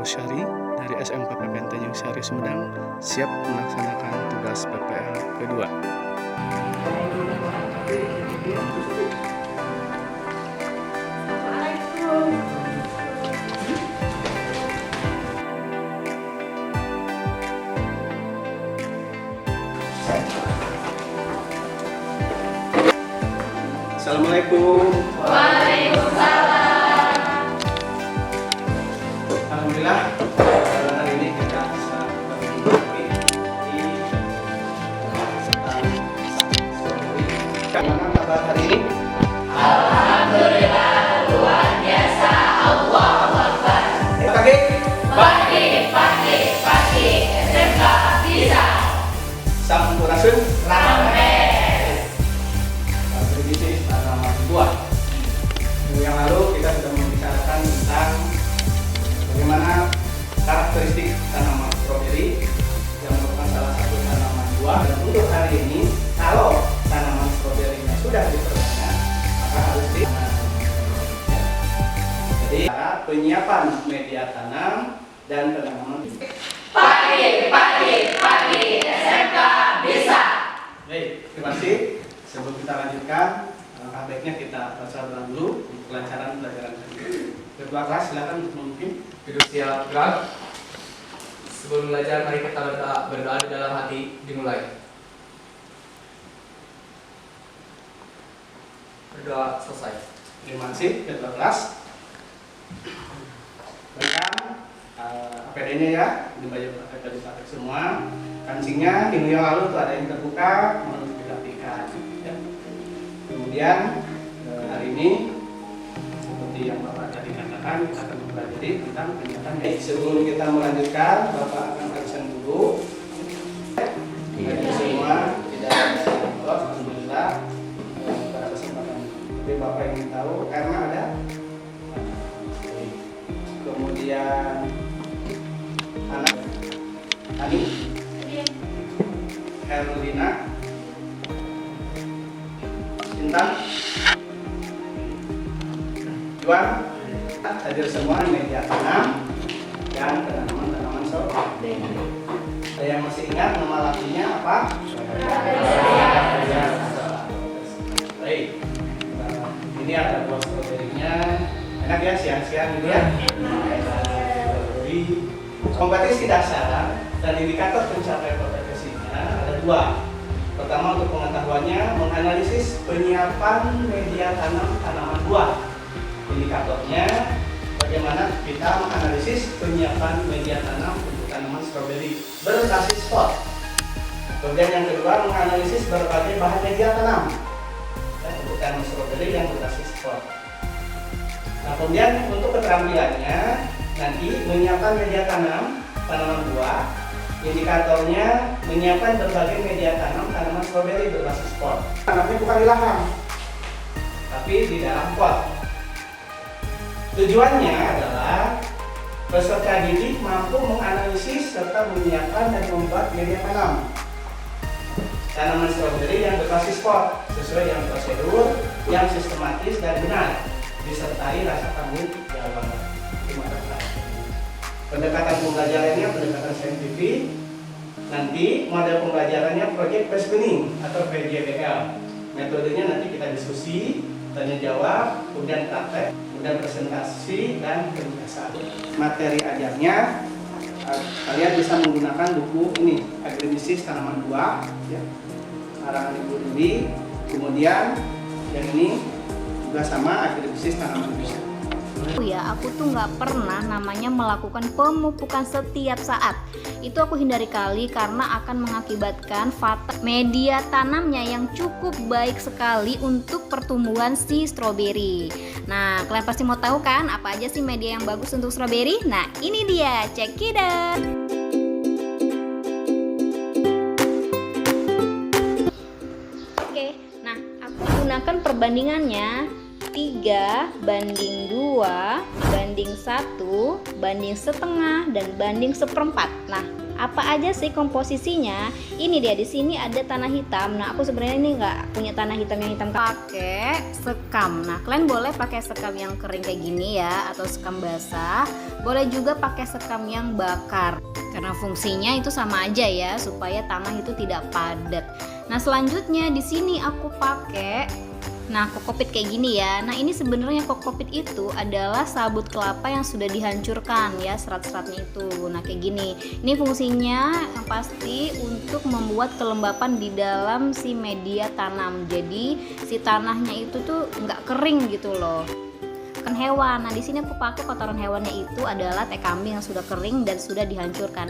Rosyari dari SMK PPN Tanjung Sari Sumedang siap melaksanakan tugas PPL kedua. Assalamualaikum. Waalaikumsalam. Alhamdulillah hari ini kita bisa bertemu lagi di Gimana kabar hari ini? Alhamdulillah luar biasa. Allahu Akbar. Pagi. Pagi SMK bisa. Sampurasun. Ramai. Berbisnis tanaman buah. Minggu yang lalu kita sudah membicarakan tentang bagaimana karakteristik tanaman stroberi yang merupakan salah satu tanaman buah. Dan untuk hari ini, kalau tanaman stroberinya sudah diperdana, maka harus jadi cara penyiapan media tanam dan penanaman. Pagi SMK bisa. Baik, terima kasih. Sebelum kita lanjutkan, alangkah baiknya kita baca dulu kelancaran pelajaran hari. Ketua kelas silakan untuk memimpin. Duduk siap gerak. Sebelum belajar, mari kita berdoa di dalam hati. Dimulai. Berdoa selesai. Terima kasih ketua kelas. Berikan APD-nya ya, ini baju dipakai semua. Kancingnya minggu yang lalu tuh ada yang terbuka, mau dirapikan. Ya. Kemudian hari ini seperti yang Bapak tadi katakan, kita akan mempelajari tentang penyiapan. Sebelum kita melanjutkan, Bapak akan absen dulu. Bagi semua tidak ada lolos, alhamdulillah pada kesempatan. Tapi Bapak ingin tahu karena ada. Kemudian anak Ani, Herlina, Intan, Juan, hadir semua media tanam dan tanaman stroberi. Ada yang masih ingat nama lakinya apa? Baik. Ini ada buah stroberinya. Enak ya siang-siang gitu ya. Kompetisi dasar dan indikator pencapaian kompetisinya ada dua. Pertama, untuk pengetahuannya, menganalisis penyiapan media tanam tanaman buah. Indikatornya, bagaimana kita menganalisis penyiapan media tanam untuk tanaman stroberi berbasis spot. Kemudian yang kedua, menganalisis berbagai bahan media tanam untuk tanaman stroberi yang berbasis spot. Nah, kemudian untuk keterampilannya, nanti menyiapkan media tanam tanaman buah. Indikatornya menyiapkan berbagai media tanam tanaman stroberi berbasis pot. Tanamnya bukan di lahan, tapi di dalam pot. Tujuannya adalah peserta didik mampu menganalisis serta menyiapkan dan membuat media tanam tanaman stroberi yang berbasis pot sesuai dengan prosedur yang sistematis dan benar, disertai rasa tanggung jawab. Pendekatan pembelajarannya pendekatan saintifik. Nanti model pembelajarannya project based learning atau PJBL. Metodenya nanti kita diskusi, tanya jawab, kemudian praktek, kemudian presentasi dan penugasan. Materi ajarnya kalian bisa menggunakan buku ini, Agribisnis Tanaman Buah, ya, karangan Ibu Dewi. Kemudian yang ini juga sama, Agribisnis Tanaman Buah. Ya, aku tuh nggak pernah namanya melakukan pemupukan setiap saat. Itu aku hindari kali karena akan mengakibatkan fatal media tanamnya yang cukup baik sekali untuk pertumbuhan si stroberi. Nah, kalian pasti mau tahu kan apa aja sih media yang bagus untuk stroberi? Nah, ini dia, check it out. Oke, nah aku gunakan perbandingannya 3:2 banding 1 banding setengah dan banding 1/4. Nah, Apa aja sih komposisinya? Ini dia, di sini ada tanah hitam. Nah, aku sebenarnya ini nggak punya tanah hitam yang hitam. Pakai sekam. Nah, kalian boleh pakai sekam yang kering kayak gini ya, atau sekam basah. Boleh juga pakai sekam yang bakar. Karena fungsinya itu sama aja ya, supaya tanah itu tidak padat. Nah, selanjutnya di sini aku pakai kokopit kayak gini ya. Nah, ini sebenarnya kokopit itu adalah sabut kelapa yang sudah dihancurkan ya, serat-seratnya itu. Nah, kayak gini. Ini fungsinya yang pasti untuk membuat kelembapan di dalam si media tanam. Jadi si tanahnya itu tuh nggak kering gitu loh. Kan hewan. Nah, di sini aku pakai kotoran hewannya itu adalah teh kambing yang sudah kering dan sudah dihancurkan.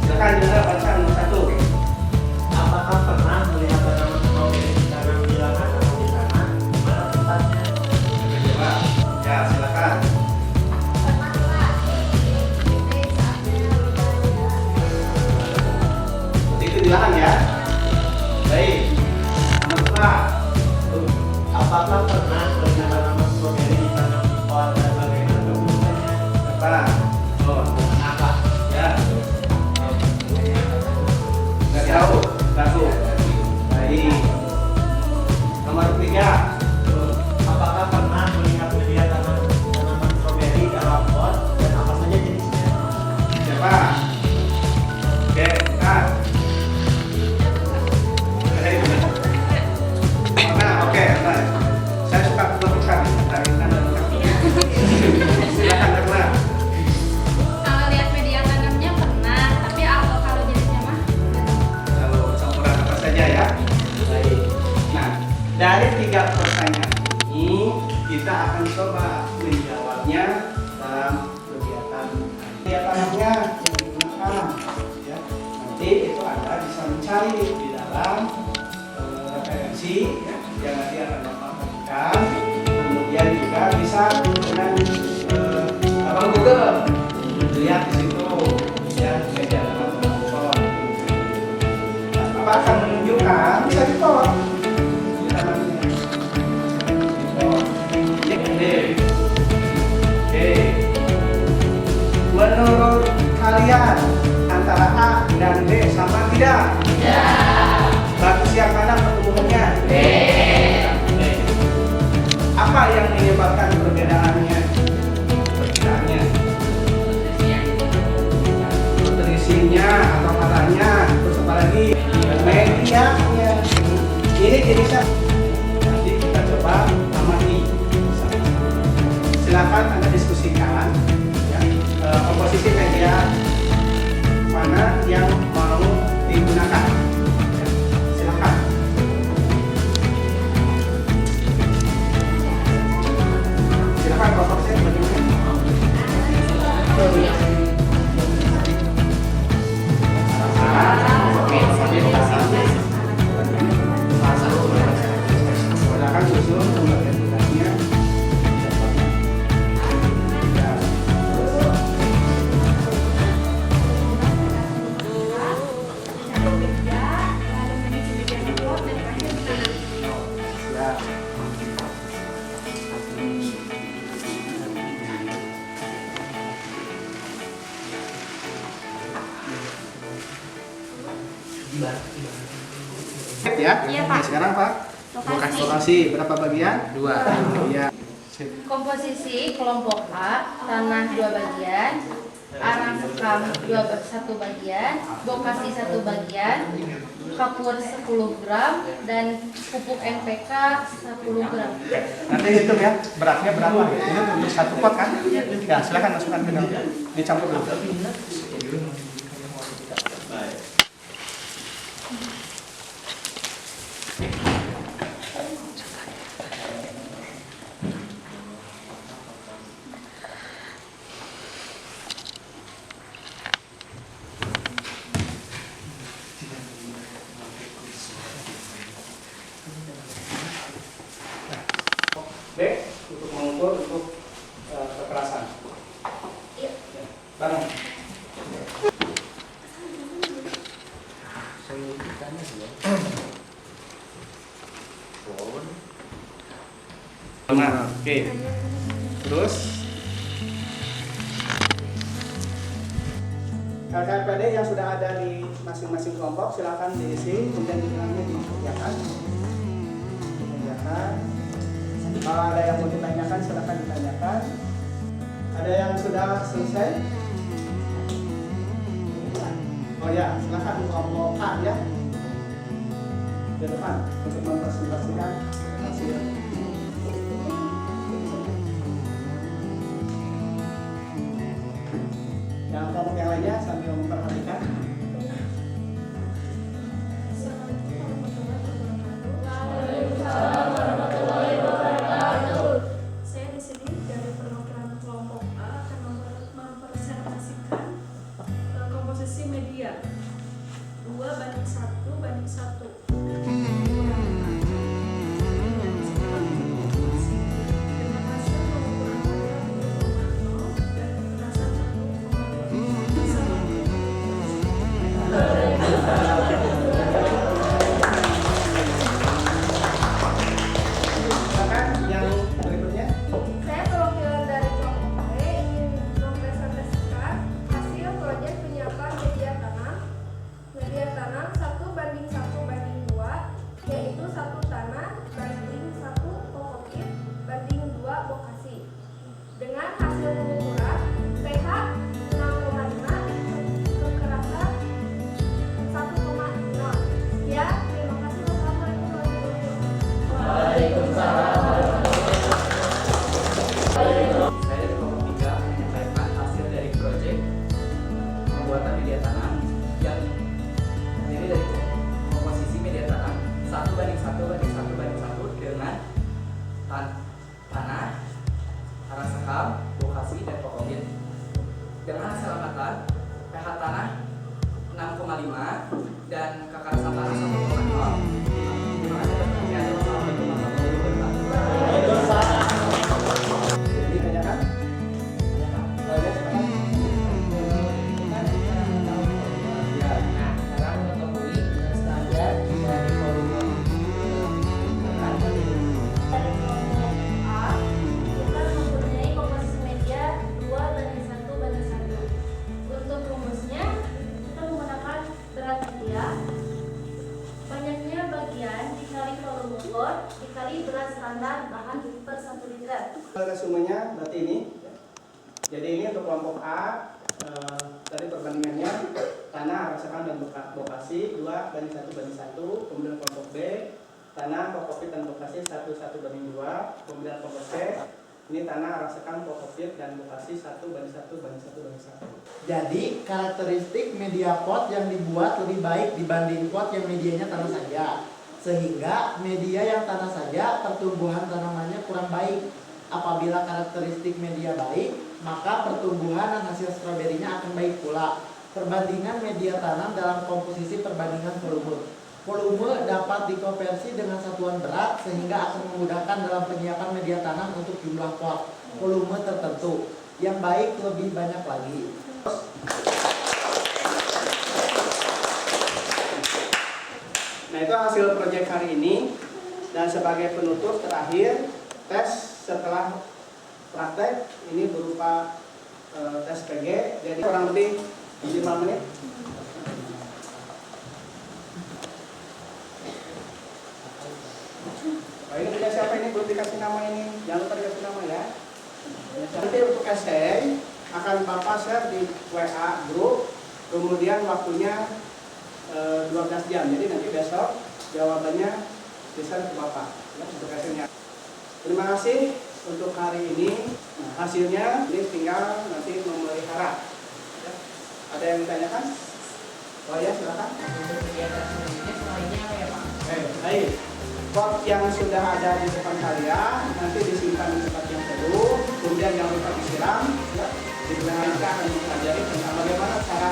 Silakan juga baca nomor 1. Apakah pernah melihat tanaman stroberi tanam di lahan atau di tanah? Mana tempatnya? Coba. Ya, silakan. Seperti itu di lahan ya. Baik. Nomor 2. Apakah pernah melihat tanaman stroberi ditanam di pot dan bagaimana kebutuhannya? Coba. Oh, apa? Ya. Nggak tahu. Satu. Baik. Nomor 3. Apakah pernah melihat tanaman stroberi dalam pot dan apa saja jenisnya? Siapa? Oke, nah. Mana? Oke, nah. Saya suka bukan dari kanan dan silakan karena Kalau lihat media tanamnya pernah, tapi kalau jenisnya mah kalau campuran apa saja ya. Baik. Nah, dari 3 pertanyaan ini kita akan coba menjawabnya dalam kegiatan media tanamnya yang digunakan. Ya. Nanti itu Anda bisa mencari di dalam referensi ya, yang nanti akan Bapak berikan. Kemudian juga bisa dengan Abang Google lihat di situ ya media tanam transport. Bapak akan menunjukkan bisa ditor di tanamnya. Ditor. Oke. Menurut kalian antara A dan B sama tidak? Bagus yang mana pertumbuhannya? B. Apa yang menyebabkan perbedaannya? Perbedaannya? Nutrisinya atau matanya? Terus apa lagi? Medianya. Ini jenisnya. Nanti kita coba amati. Silakan Anda diskusikan ya, komposisi media mana yang mau digunakan. Ya, silakan. Silakan Pak Kapten bagaimana? Silakan susun pembagian ya. Iya, Pak. Sekarang Pak, Lokasi. lokasi berapa bagian? 2. Ya. Komposisi kelompok A, tanah 2 bagian, arang sekam 1 bagian, bokasi 1 bagian, kapur 10 gram, dan pupuk NPK 10 gram. Nanti hitung ya, beratnya berapa ya? Ini untuk 1 pot kan? Ya, silakan masukkan ke dalam. Dicampur dulu. B, untuk mengukur untuk kekerasan. Iya. Bareng. Nah, oke. Terus KKPD yang sudah ada di masing-masing kelompok silakan diisi, kemudian jumlahnya dikerjakan. Kalau ada yang mau ditanyakan silakan ditanyakan. Ada yang sudah selesai? Oh ya, silakan kelompok A ya. Di depan untuk mempresentasikan hasil. Yang kelompok yang lainnya sambil memperhatikan. Saya di sini dari perwakilan kelompok A akan mempresentasikan komposisi media 2:1:1. Dengan hasil pengukuran variabel 0 dan kekerasan 1,5. Silakan yang berikutnya. Saya perwakilan dari kelompok B ingin mempresentasikan hasil proyek penyiapan media tanam 1:1:2, yaitu 1 tanah banding 1 kokopit banding 2 bokasi. Dengan hasil pengukuran pH 6,5, kekerasan 1,0. Ya, terima kasih. Wassalamualaikum warahmatullahi wabarakatuh. Saya dari kelompok 3 menyampaikan hasil dari proyek pembuatan media tanam yang terdiri dari komposisi media tanam 1:1:1:1 dengan tanah, tanah sekam, bokasi, dan kokopit. Dengan hasil amatan pH tanah 6,5 dan kekerasan tanah 1,0. Terima kasih atas perhatiannya. Wassalamualaikum warahmatullahi wabarakatuh. Ditanyakan? Oh ya, silakan. Ya, nah sekarang mengetahui standar dari volume Dari kelompok A, kita mempunyai komposisi media 2:1:1. Untuk rumusnya, kita menggunakan berat media, banyaknya bagian dikali volume core dikali berat standar bahan per 1 liter. Resumenya berarti ini. Jadi ini untuk kelompok A, tadi perbandingannya tanah, rasakan dan bokasi 2:1:1. Kemudian kelompok B, tanah, kokopit dan bokasi 1:1:2. Kemudian kelompok C, ini tanah, rasakan, kokopit dan bokasi 1:1:1:1. Jadi karakteristik media pot yang dibuat lebih baik dibanding pot yang medianya tanah saja. Sehingga media yang tanah saja pertumbuhan tanamannya kurang baik. Apabila karakteristik media baik, maka pertumbuhan dan hasil stroberinya akan baik pula. Perbandingan media tanam dalam komposisi perbandingan volume. Volume dapat dikonversi dengan satuan berat sehingga akan memudahkan dalam penyiapan media tanam untuk jumlah pot volume tertentu. Yang baik lebih banyak lagi. Nah, itu hasil proyek hari ini. Dan sebagai penutup terakhir, tes setelah praktek ini berupa tes PG. Jadi kurang lebih 5 menit. Oh, ini punya siapa ini? Belum dikasih nama ini. Jangan lupa dikasih nama ya. Nanti untuk essay akan Bapak share di WA grup. Kemudian waktunya 12 jam. Jadi nanti besok jawabannya bisa ke Bapak ya, untuk hasilnya. Terima kasih untuk hari ini. Nah, hasilnya ini tinggal nanti memelihara. Ya. Ada yang ditanyakan? Oh ya, silakan. untuk kegiatan selanjutnya selainnya apa ya Pak? Baik. Pot yang sudah ada di depan kalian nanti disimpan di tempat yang teduh, kemudian jangan lupa disiram. Ya. Di belakang kita akan mempelajari tentang bagaimana cara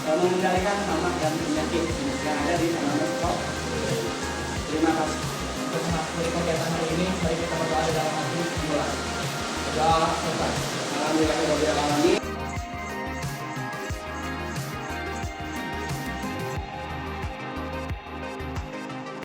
mengendalikan hama dan penyakit yang ada di tanaman pot. Terima kasih. Untuk mengakhiri kegiatan hari ini, mari kita berdoa di dalam hati dimulai. Doa selesai. Alhamdulillah,